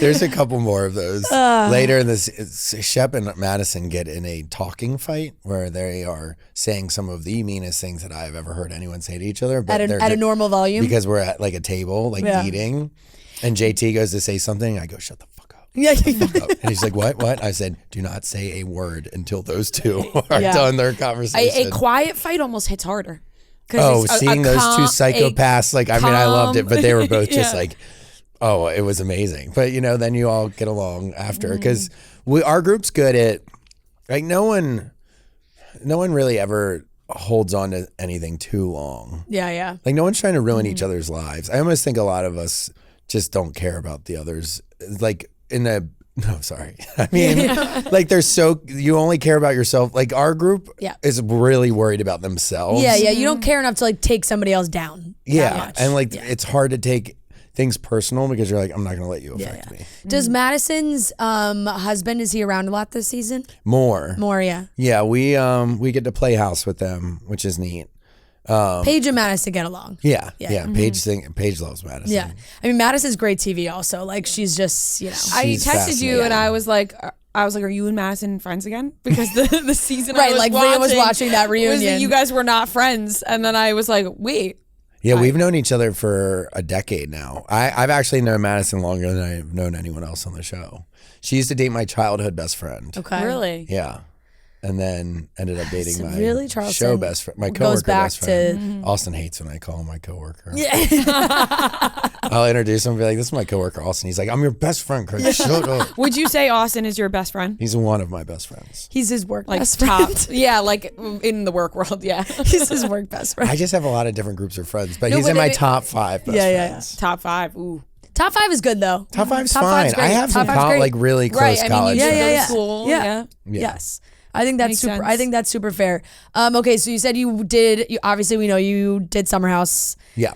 There's a couple more of those later in this. Shep and Madison get in a talking fight where they are saying some of the meanest things that I've ever heard anyone say to each other. But at a normal volume because we're at like a table, like eating, and JT goes to say something. I go, "Shut the fuck up." Yeah. And he's like, what? I said, do not say a word until those two are done their conversation. A quiet fight almost hits harder. Oh, seeing those two psychopaths, like, I mean, I loved it, but they were both just like, oh, it was amazing. But, then you all get along after because our group's good at, like, no one, no one really ever holds on to anything too long. Yeah. Like no one's trying to ruin each other's lives. I almost think a lot of us just don't care about the others. Like no, sorry. I mean, like you only care about yourself. Like our group is really worried about themselves. Yeah. You don't care enough to like take somebody else down. Yeah. And like it's hard to take things personal because you're like, I'm not going to let you affect me. Does Madison's husband, is he around a lot this season? More, yeah. Yeah, we get to play house with them, which is neat. Paige and Madison get along. Yeah. Paige loves Madison. Yeah. I mean, Madison's great TV also. Like she's just, you know. I She's texted you and I was like, are you and Madison friends again? Because the season I was Rhea was watching that reunion. Was that you guys were not friends. And then I was like, wait. Yeah, we've known each other for a decade now. I've actually known Madison longer than I've known anyone else on the show. She used to date my childhood best friend. Okay. Really? Yeah. And then ended up dating my Charleston show best friend, my coworker best friend. Austin hates when I call him my coworker. Yeah. I'll introduce him and be like, this is my coworker, Austin. He's like, I'm your best friend, Craig. Shut up. Would you say Austin is your best friend? He's one of my best friends. He's his work Like best top. friend. Yeah, like in the work world, yeah. He's his work best friend. I just have a lot of different groups of friends, but No, he's but in my they- top 5 best friends. Top 5. Ooh. Top 5 is good though. Top 5's Top fine. 5's great. I have some Top 5's great. like really close Right. I mean, college you friends. should go to yeah. school. Yeah. Yeah. Yes. I think that's Makes super. sense. I think that's super fair. Okay, so you said obviously we know you did Summer House. Yeah.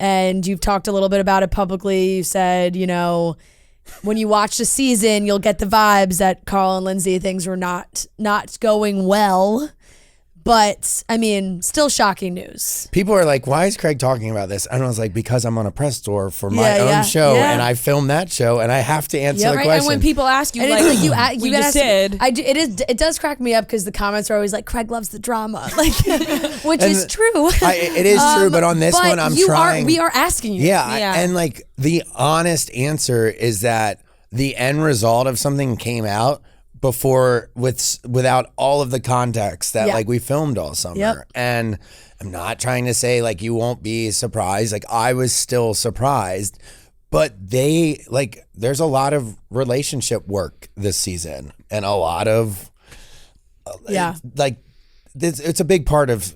And you've talked a little bit about it publicly. You said, you know, when you watch the season, you'll get the vibes that Carl and Lindsay, things were not going well. But I mean, still shocking news. People are like, why is Craig talking about this? And I was like, because I'm on a press tour for my own show and I filmed that show and I have to answer the Right. question. And when people ask you, And like, it's like we gotta just say- did. It does crack me up because the comments are always like, Craig loves the drama, like, which is true. it is true, but on this one, I'm trying. We are asking you. Yeah. And like the honest answer is that the end result of something came out without all of the context that like we filmed all summer. Yep. And I'm not trying to say like you won't be surprised. Like I was still surprised, but there's a lot of relationship work this season and a lot of like it's a big part of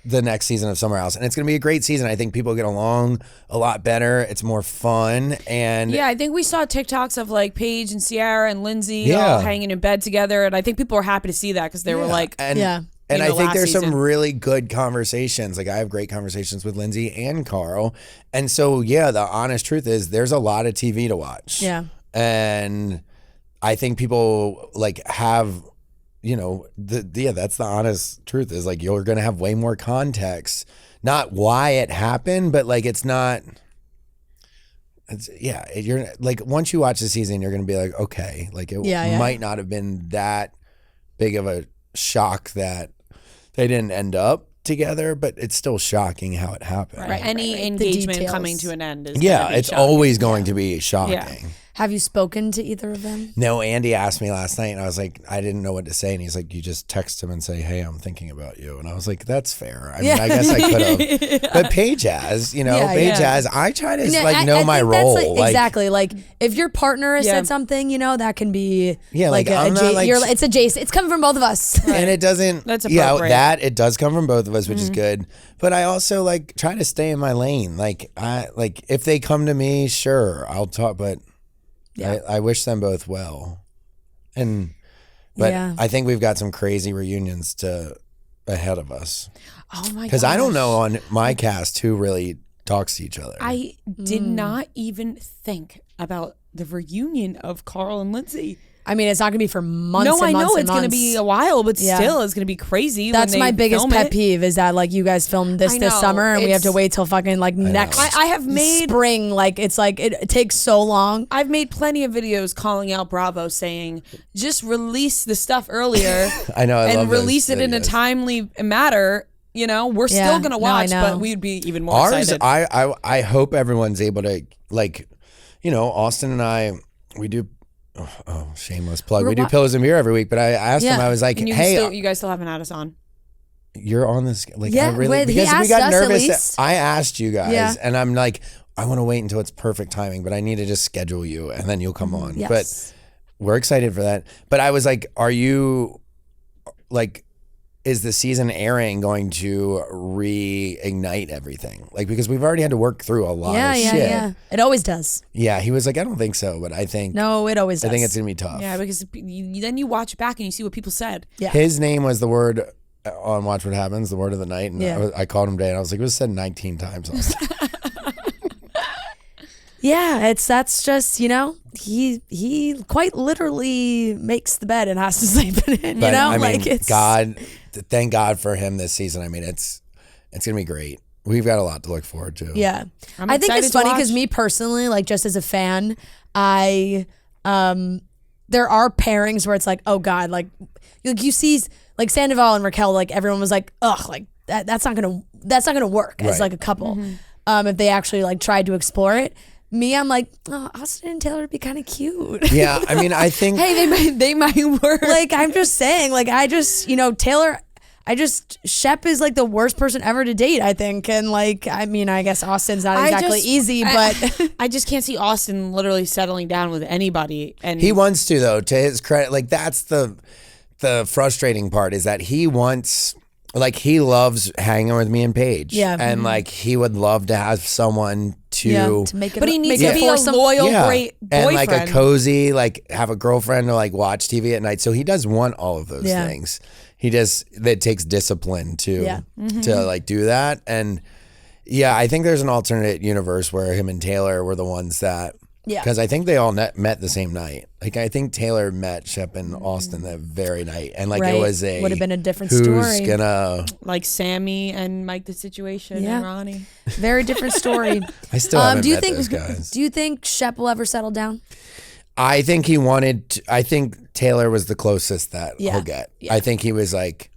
the next season of Summer House, and it's going to be a great season. I think people get along a lot better. It's more fun, and Yeah, I think we saw TikToks of like Paige and Sierra and Lindsay all hanging in bed together, and I think people were happy to see that because they were like, and Yeah. And you I know, think last there's some season. really good conversations. Like I have great conversations with Lindsay and Carl, and so the honest truth is there's a lot of TV to watch. Yeah. And I think people like have. You know, that's the honest truth is like you're going to have way more context, not why it happened, but like you're like once you watch the season, you're going to be like, okay, like it might not have been that big of a shock that they didn't end up together, but it's still shocking how it happened. right. Any The engagement details. coming to an end is gonna be It's shocking. always going to be shocking. Yeah. Have you spoken to either of them? No, Andy asked me last night and I was like, I didn't know what to say. And he's like, you just text him and say, hey, I'm thinking about you. And I was like, that's fair. I mean, I guess I could have. But Paige has, Paige has. I try to know my think that's, role. exactly. Like if your partner has said something, that can be I'm not, like- it's adjacent. It's coming from both of us. And it doesn't, That's appropriate. it does come from both of us, which is good. But I also like try to stay in my lane. Like if they come to me, sure, I'll talk, but I wish them both well. But I think we've got some crazy reunions ahead of us. Oh my god! Because I don't know on my cast who really talks to each other. I did not even think about the reunion of Carl and Lindsay. I mean, it's not going to be for months. No, and I months know and it's going to months. be a while, but Yeah. still, it's going to be crazy. That's when my they biggest film pet it. peeve is that like you guys filmed this I know. summer and we have to It's- wait till fucking like next. I have made spring. Like it's like it takes so long. I've made plenty of videos calling out Bravo, saying just release the stuff earlier. I know, I love and those release it in a videos. timely manner. We're Yeah. still gonna No, I watch, know. but we'd be even more Ours, excited. I hope everyone's able to Austin and I, we do. Oh, shameless plug. We do Pillows and Beer every week, but I asked him, I was like, and hey, you guys still haven't had us on. you're on this. Like, Yeah, I really, wait, he because we asked got us at nervous. least. I asked you guys, Yeah. and I'm like, I want to wait until it's perfect timing, but I need to just schedule you, and then you'll come on. Yes. But we're excited for that. But I was like, are you, like, is the season airing going to reignite everything? Like, because we've already had to work through a lot of shit. Yeah. It always does. Yeah, he was like, I don't think so, but I think No, it always does. I think it's gonna be tough. Yeah, because then you watch it back and you see what people said. Yeah. His name was the word on Watch What Happens, the word of the night, and Yeah. I called him today, and I was like, it was said 19 times. Yeah, that's just, he quite literally makes the bed and has to sleep in it. But, I mean, like it's thank God for him this season. I mean, it's gonna be great. We've got a lot to look forward to. Yeah. I'm I think excited it's to funny because watch. me personally, like just as a fan, there are pairings where it's like, oh God, like you see like Sandoval and Raquel, like everyone was like, ugh, like that's not gonna work as Right. like a couple. If they actually like tried to explore it. Me, I'm like, oh, Austen and Taylor would be kind of cute. Yeah, I mean, I think Hey, they might work. Like, I'm just saying, like, I just, Taylor, Shep is like the worst person ever to date, I think. And like, I mean, I guess Austen's not exactly easy, but I just can't see Austen literally settling down with anybody. And he wants to, though, to his credit. Like, that's the frustrating part, is that he wants, like, he loves hanging with me and Paige. Yeah. And like, he would love to have someone to make it. but he needs make to it be a foursome. loyal, great and boyfriend. like a cozy, like have a girlfriend to like watch TV at night. So he does want all of those Yeah. things. It takes discipline to Yeah. to like do that. And yeah, I think there's an alternate universe where him and Taylor were the ones that, Yeah. because I think they all met the same night. Like I think Taylor met Shep and Austen that very night, and like Right. it was Would have been a different who's story. gonna. like Sammy and Mike the Situation Yeah. and Ronnie. Very different story. I still haven't do you met think? those guys. Do you think Shep will ever settle down? I think he wanted to, I think Taylor was the closest that Yeah. he'll get. Yeah. I think he's like,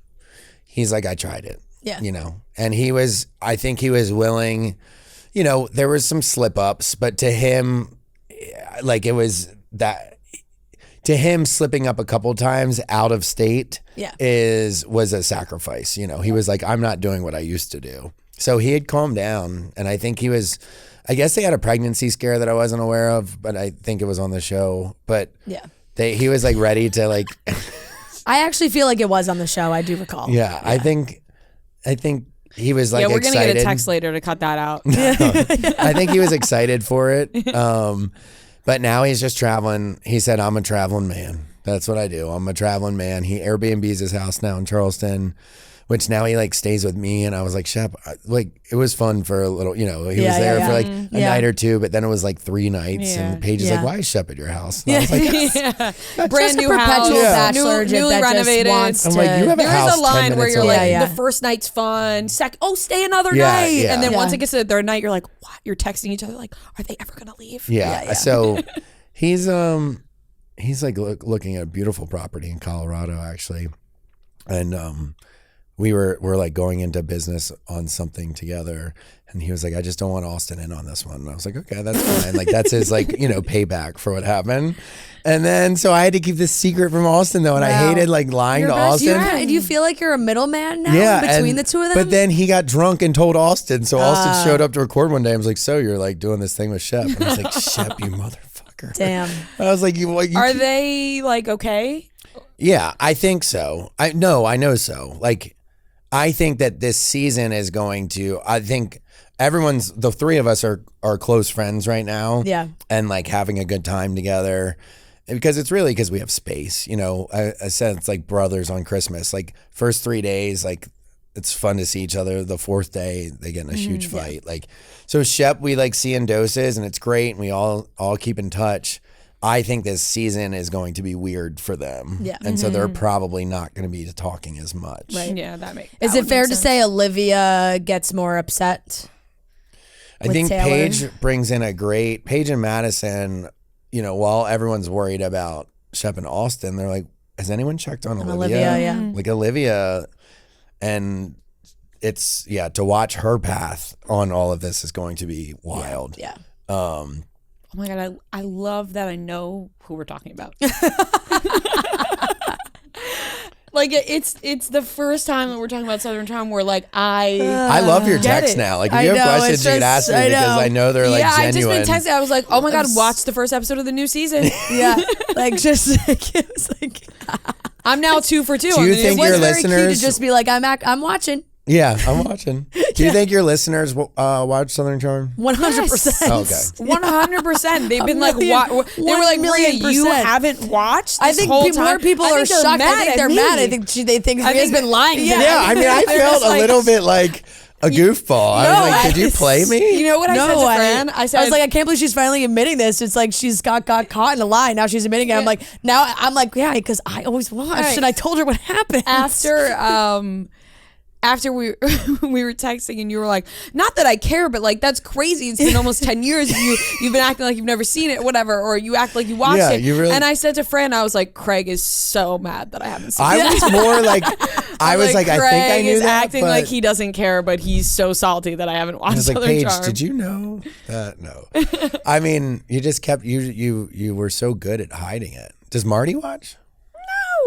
I tried it. Yeah. And I think he was willing, there was some slip ups, but to him, like it was that, to him slipping up a couple times out of state Yeah. was a sacrifice. He was like, I'm not doing what I used to do. So he had calmed down, and I think I guess they had a pregnancy scare that I wasn't aware of, but I think it was on the show. But Yeah. he was like ready to like, I actually feel like it was on the show. I do recall. yeah. I think he was like, Yeah, we're gonna excited. get a text later to cut that out. I think he was excited for it. But now he's just traveling. He said, I'm a traveling man. That's what I do. I'm a traveling man. He Airbnbs his house now in Charleston, which now he like stays with me. And I was like, Shep, like it was fun for a little, he was there for like a night or two, but then it was like 3 nights. Yeah. And Paige is Yeah. like, why is Shep at your house? And I was like, Yeah. Brand new house, perpetual Yeah. bachelor newly that renovated. just wants I'm to. like, you have a There house is a line 10 where minutes you're away. like, Yeah. the first night's fun. Stay another Yeah, night. yeah. And then Yeah. once it gets to the third night, you're like, what? You're texting each other like, are they ever gonna leave? Yeah. So he's like looking at a beautiful property in Colorado actually, and we're like going into business on something together, and he was like, I just don't want Austen in on this one. And I was like, okay, that's fine. Like that's his like payback for what happened. And then so I had to keep this secret from Austen though, and I Wow. hated like lying Your to best- Austen. do you feel like you're a middleman now Yeah, between and- the two of them? But then he got drunk and told Austen. So Austen showed up to record one day. I was like, so you're like doing this thing with Shep? And I was like, Shep, you motherfucker. Damn. I was like, you Are they like okay? Yeah, I think so. I know so. Like, I think that this season is going to, I think the 3 of us are close friends right now. Yeah. And like having a good time together. Because it's really because we have space. I said it's like brothers on Christmas. Like first 3 days, like it's fun to see each other. The 4th day, they get in a huge fight. Like, so Shep, we like see in doses, and it's great. And we all keep in touch. I think this season is going to be weird for them. Yeah. And so they're probably not going to be talking as much. Right. Yeah, that makes. Is it fair to say Olivia gets more upset? I with think Taylor? Paige brings in Paige and Madison, while everyone's worried about Shep and Austen, they're like, has anyone checked on Olivia? Olivia, yeah. Like Olivia, and it's, to watch her path on all of this is going to be wild. Yeah. Oh my god, I love that I know who we're talking about. Like it's the first time that we're talking about Southern Charm where like I love your Get text it. now. Like if I you have know, questions, it's you can just- ask me I because know. I know they're like yeah, I just genuine. been texting. I was like, oh my god, watch the first episode of the new season. Yeah. Like just like it was like I'm now 2 for 2. Do you think It was your very cute listeners? to just be like, I'm watching. Yeah, I'm watching. Do you think your listeners watch Southern Charm? 100%. Okay. 100%. They've been like, million- they were like, Maria, you 1,000,000%. haven't watched. I This think whole more time. people I are think they're shocked. I mad think at they're me. mad. I think they think Maria's been lying. Yeah. Yeah, I mean, I They're felt just a like- little bit like a goofball. I was like, did you play me? You know what I said to Fran? I said, was like, I can't believe she's finally admitting this. It's like she's got caught in a lie. Now she's admitting it. I'm like, yeah, because I always watched, right. and I told her what happened. after we we were texting and you were like, not that I care, but like that's crazy. It's been almost 10 years. You've been acting like you've never seen it, whatever, or you act like you watched it. You really. And I said to Fran, I was like, Craig is so mad that I haven't seen it. I was more like, I was like, I think I Craig knew is that, acting but like he doesn't care, but he's so salty that I haven't watched I was like, Southern Paige, Charm. did you know that? No. I mean, you just kept you were so good at hiding it. Does Marty watch?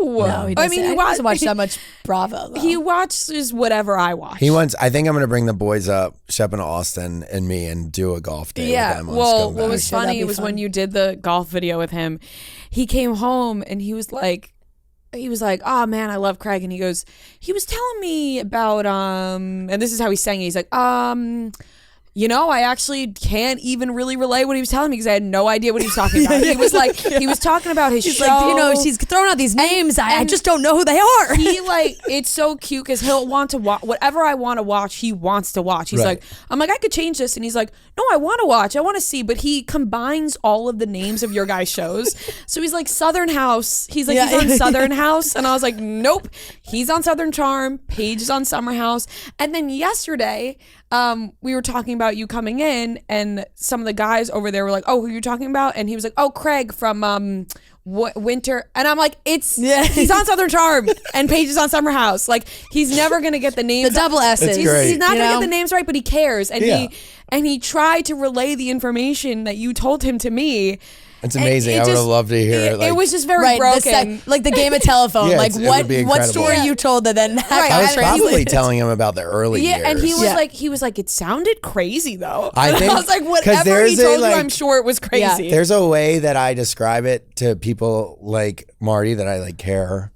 No, he doesn't. He doesn't watch that much Bravo. Though. He watches whatever I watch. He wants. I think I'm going to bring the boys up, Shep and Austen, and me, and do a golf day Yeah. with them. On Well, what Scumbag. was Sure, that'd funny be was fun. when you did the golf video with him. He came home and he was like, oh man, I love Craig. And he goes, he was telling me about and this is how he's saying it. He's like, you know, I actually can't even really relay what he was telling me because I had no idea what he was talking about. He was like, he was talking about his He's show. like, she's throwing out these names. I just don't know who they are. He like, it's so cute because he'll want to watch whatever I want to watch. He wants to watch. He's Right. like, I'm like, I could change this, and he's like, no, I want to watch. I want to see. But he combines all of the names of your guys' shows. So he's like Southern House. He's like, he's on Southern House, and I was like, nope, he's on Southern Charm. Paige is on Summer House. And then yesterday, we were talking about you coming in, and some of the guys over there were like, oh, who are you talking about? And he was like, oh, Craig from Winter. And I'm like, he's on Southern Charm, and Paige is on Summer House. Like, he's never gonna get the names. The double S's. It's great. He's not You gonna know? get the names right, but he cares, and Yeah. he tried to relay the information that you told him to me. It's amazing. And I it would have just- loved to hear it. It was just very Right, broken. like the game of telephone. Yeah, like it would be what incredible. story you told that then that Right, guy I was probably translated. telling him about the early years. And he was Yeah. like, it sounded crazy though. I And think- I was like, 'cause whatever there's he a, told you, like- I'm sure it was crazy. There's a way that I describe it to people like Marty that I like care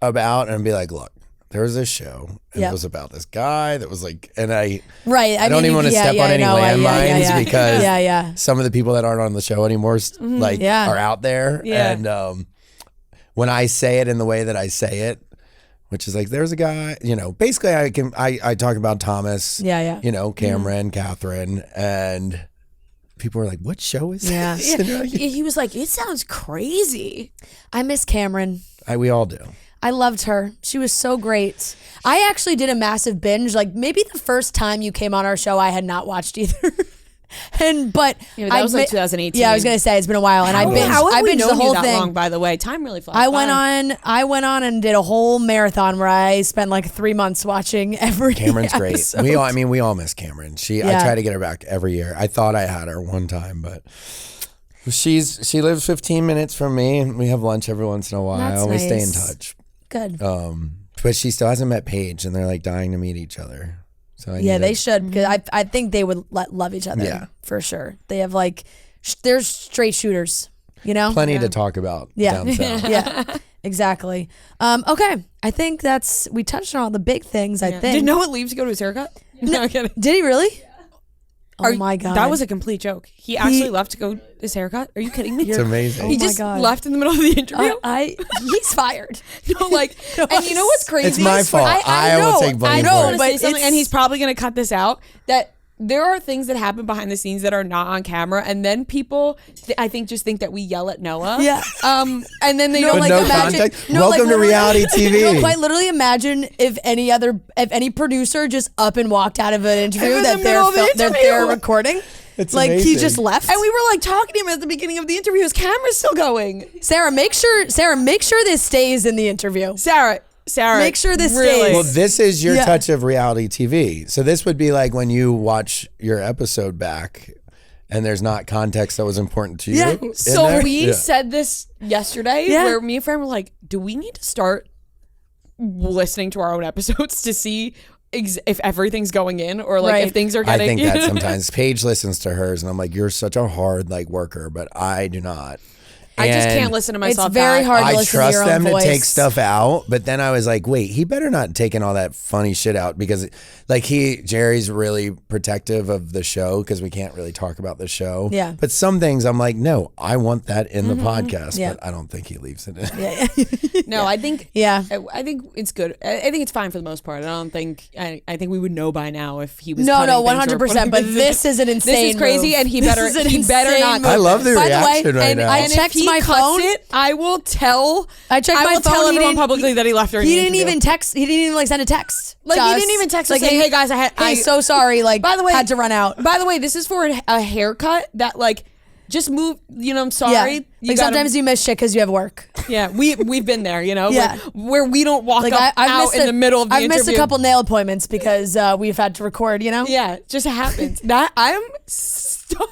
about, and be like, look, there was this show, and Yeah. it was about this guy that was like, and I Right. don't mean, even want to step on any landmines because yeah. some of the people that aren't on the show anymore like Yeah. are out there. Yeah. And when I say it in the way that I say it, which is like, there's a guy, you know, basically I talk about Thomas, Yeah. Cameron, Catherine, and people were like, what show is Yeah. this? And you're like, He was like, it sounds crazy. I miss Cameron. we all do. I loved her. She was so great. I actually did a massive binge. Like maybe the first time you came on our show, I had not watched either. But Yeah, that was like 2018. Yeah, I was gonna say it's been a while, and I binged. How have I we binged known the whole you that thing. long, by the way? Time really flies I by. went on and did a whole marathon where I spent like 3 months watching every. Cameron's great. episode. We all miss Cameron. I Yeah. try to get her back every year. I thought I had her one time, but she lives 15 minutes from me, and we have lunch every once in a while. That's We stay in nice. touch. Good. But she still hasn't met Paige, and they're like dying to meet each other. So I Yeah, need they to- should, because I think they would love each other. Yeah. For sure. They have like they're straight shooters. You know. plenty to talk about Yeah. down south. Yeah. Exactly. Okay. I think we touched on all the big things. I think. Did Noah leave to go to his haircut? No, I'm kidding. Did he really? Oh Are- my god. That was a complete joke. He actually left to go his haircut. Are you kidding me? It's amazing. He Oh my just God. left in the middle of the interview. He's fired. No, like, and you know what's crazy? It's my fault. I will take blame I know, for it. but But and he's probably going to cut this out. That there are things that happen behind the scenes that are not on camera, and then people, I think, just think that we yell at Noah. Yeah. And then they No, don't With like no imagine. context. No, like, Welcome to literally- reality TV. No, quite literally imagine if any producer just up and walked out of an interview In that the middle of the that interview. they're recording. It's like he amazing. just left. And we were like talking to him at the beginning of the interview. His camera's still going. Sarah, make sure this stays in the interview. Sarah, Make sure this really? stays. Well, this is your Yeah. touch of reality TV. So this would be like when you watch your episode back and there's not context that was important to you. Yeah. in So there. we Yeah. said this yesterday, Yeah. where me and Fran were like, "Do we need to start listening to our own episodes to see if everything's going in, or like Right. if things are I getting?" think that sometimes Paige listens to hers and I'm like, you're such a hard like worker, but I do not. I just And can't listen to myself. It's very back. hard to I listen to trust your own them to voice. take stuff out, but then I was like, wait, he better not taking all that funny shit out because like Jerry's really protective of the show because we can't really talk about the show. Yeah. But some things I'm like, no, I want that in the podcast, Yeah. but I don't think he leaves it in. No, I think. Yeah. I think it's good. I think it's fine for the most part. I don't think. I think we would know by now if he was. No, cutting no, things or 100%. putting But things this in. is an insane. This is crazy, move. and he This better. is an He better insane not. move. I love the By the way, reaction right now. I And checked if he my cuts phone. it, I will tell. I checked I my will phone. tell He everyone didn't- publicly that he left during He the didn't interview. even text. He didn't even like send a text. Like, to he us. didn't even text us saying, "Hey, guys, I so sorry. Like, By the way, had to run out. By the way, this is for a haircut that like just move. You know, I'm sorry. Yeah. You Like gotta- sometimes you miss shit because you have work. Yeah, we've been there. You know, Yeah. where we don't walk Like up I've out missed in the middle of the I've interview. missed a couple nail appointments because we've had to record. You know. Yeah, it just happens. That I'm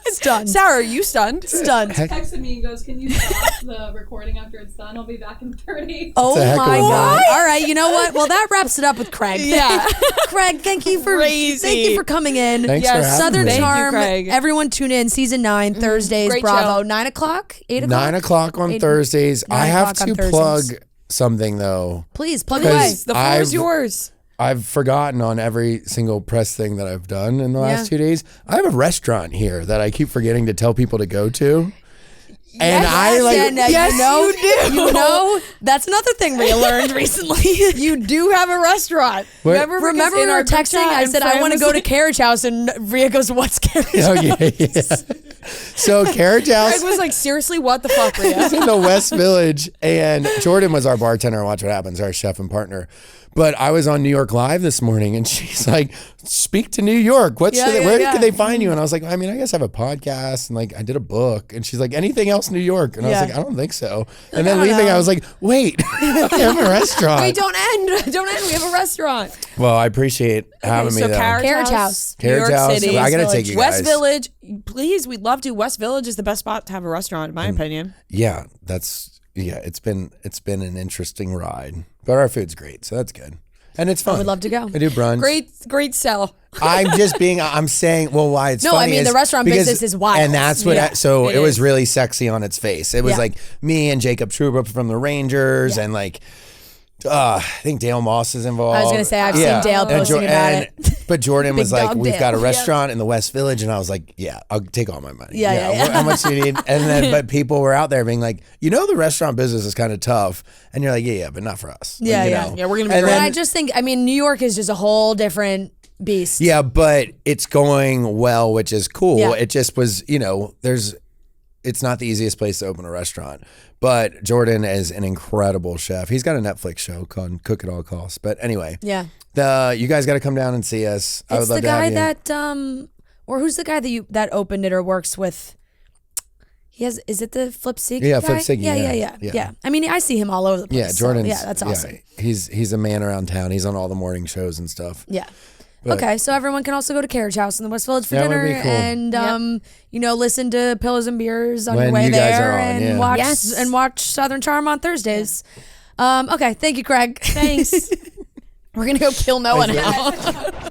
stunned. Sarah, are you stunned? Stunned. Texted me and goes, "Can you stop the recording after it's done? I'll be back in 30." Oh a heck of my a god! move. All right, you know what? Well, that wraps it up with Craig. Yeah. Craig, thank you for Crazy. coming in. Thanks Yes, for having Southern me. Thank you, Charm. Craig. Everyone tune in. Season 9, Thursdays, Great Bravo. show. 9 o'clock, 8 o'clock. 9 o'clock on 8 Thursdays. 9 I have o'clock on to plug Thursdays. something though. Please plug Because away. The floor is I've- yours. I've forgotten on every single press thing that I've done in the last 2 days. I have a restaurant here that I keep forgetting to tell people to go to. And I like Yeah, now Yes, you know, you do. You know, that's another thing we learned recently. You do have a restaurant. What? Remember we in were our group texting? chat I and said I Fran want to was go to like- Carriage House, and Rhea goes, "What's Carriage Oh, House?" yeah. So Carriage House Craig was like, seriously, what the fuck, Rhea? in the West Village, and Jordan was our bartender and Watch What Happens, our chef and partner. But I was on New York Live this morning, and she's like, "Speak to New York. Where yeah. could they find you?" And I was like, "I mean, I guess I have a podcast, and like I did a book." And she's like, "Anything else, New York?" And I was Yeah. like, "I don't think so." And then leaving, I was like, "Wait, I have a restaurant." Wait, don't end. Don't end. We have a restaurant. Well, I appreciate having me so though. Carriage House. New York Carriage House. City. I gotta take you West guys. Village. Please, we'd love to. West Village is the best spot to have a restaurant, in my opinion. Yeah, it's been an interesting ride, but our food's great, so that's good. And it's fun. would love to go. I do brunch. Great sell. I'm saying, well, why it's No, funny I mean, is the restaurant because- business is wild. And that's what, Yeah. it was really sexy on its face. It was Yeah. like me and Jacob Truba from the Rangers and like, I think Dale Moss is involved. I was gonna say, I've seen Dale posting about it. But Jordan was Big like, dog we've Dale. got a restaurant in the West Village. And I was like, yeah, I'll take all my money. Yeah. How much do you need? And then, but people were out there being like, the restaurant business is kind of tough. And you're like, yeah, but not for us. Like, Yeah, you yeah. know. Yeah, we're gonna be And great. But then- I just think, New York is just a whole different beast. Yeah, but it's going well, which is cool. Yeah. It just was, it's not the easiest place to open a restaurant. But Jordan is an incredible chef. He's got a Netflix show called Cook at All Costs. But anyway, Yeah. you guys got to come down and see us. I would It's love the to have guy you. that, or who's the guy that opened it or works with? Is it the Flip Sig? Yeah, guy? Flip Sig, Yeah. yeah. I mean, I see him all over the place. Yeah, so, Jordan's. yeah, that's awesome. He's a man around town. He's on all the morning shows and stuff. Yeah. But- Okay, so everyone can also go to Carriage House in the West Village for That would dinner be cool. and listen to Pillows and Beers on your When way you guys there are on, and yeah. watch Yes. and watch Southern Charm on Thursdays. Okay, thank you, Craig. Thanks. We're gonna go kill Noah now.